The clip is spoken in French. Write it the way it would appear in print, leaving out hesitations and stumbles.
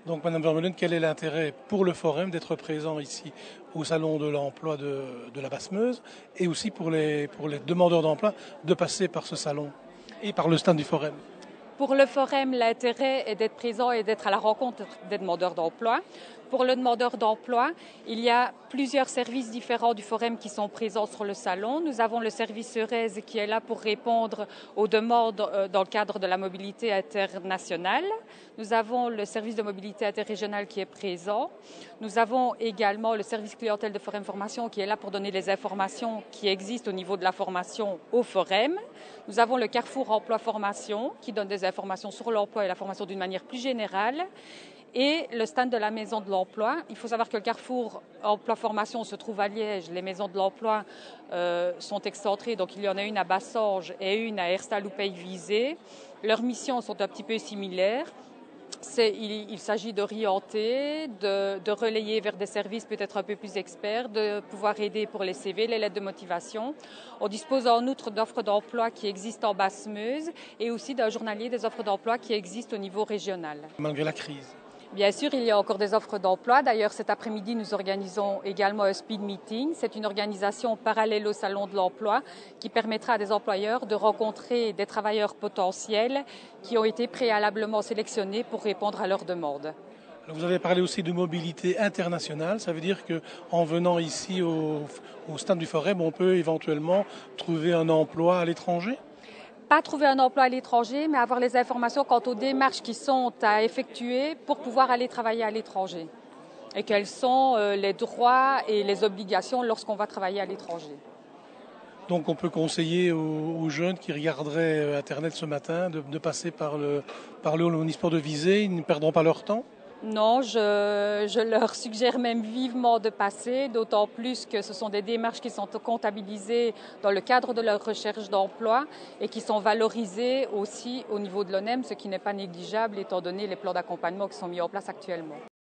Donc, Madame Vermeulen, quel est l'intérêt pour le Forum d'être présent ici au Salon de l'emploi de la Basse-Meuse et aussi pour les demandeurs d'emploi de passer par ce salon et par le stand du Forum? Pour le Forum, l'intérêt est d'être présent et d'être à la rencontre des demandeurs d'emploi. Pour le demandeur d'emploi, il y a plusieurs services différents du Forum qui sont présents sur le salon. Nous avons le service Eurez qui est là pour répondre aux demandes dans le cadre de la mobilité internationale. Nous avons le service de mobilité interrégionale qui est présent. Nous avons également le service clientèle de Forum Formation qui est là pour donner les informations qui existent au niveau de la formation au Forum. Nous avons le Carrefour Emploi Formation qui donne des informations sur l'emploi et la formation d'une manière plus générale. Et le stand de la Maison de l'Emploi. Il faut savoir que le Carrefour Emploi Formation se trouve à Liège. Les maisons de l'emploi sont excentrées, donc il y en a une à Bassange et une à Herstal ou Pays-Visé. Leurs missions sont un petit peu similaires. Il s'agit d'orienter, de relayer vers des services peut-être un peu plus experts, de pouvoir aider pour les CV, les lettres de motivation. On dispose en outre d'offres d'emploi qui existent en Basse-Meuse et aussi d'un journalier des offres d'emploi qui existent au niveau régional. Malgré la crise. Bien sûr, il y a encore des offres d'emploi. D'ailleurs, cet après-midi, nous organisons également un speed meeting. C'est une organisation parallèle au Salon de l'emploi qui permettra à des employeurs de rencontrer des travailleurs potentiels qui ont été préalablement sélectionnés pour répondre à leurs demandes. Vous avez parlé aussi de mobilité internationale. Ça veut dire qu'en venant ici au stand du Forum, on peut éventuellement trouver un emploi à l'étranger? Pas trouver un emploi à l'étranger, mais avoir les informations quant aux démarches qui sont à effectuer pour pouvoir aller travailler à l'étranger. Et quels sont les droits et les obligations lorsqu'on va travailler à l'étranger. Donc on peut conseiller aux jeunes qui regarderaient Internet ce matin de passer par le hall omnisport de Visé, ils ne perdront pas leur temps? Non, je leur suggère même vivement de passer, d'autant plus que ce sont des démarches qui sont comptabilisées dans le cadre de leur recherche d'emploi et qui sont valorisées aussi au niveau de l'ONEM, ce qui n'est pas négligeable étant donné les plans d'accompagnement qui sont mis en place actuellement.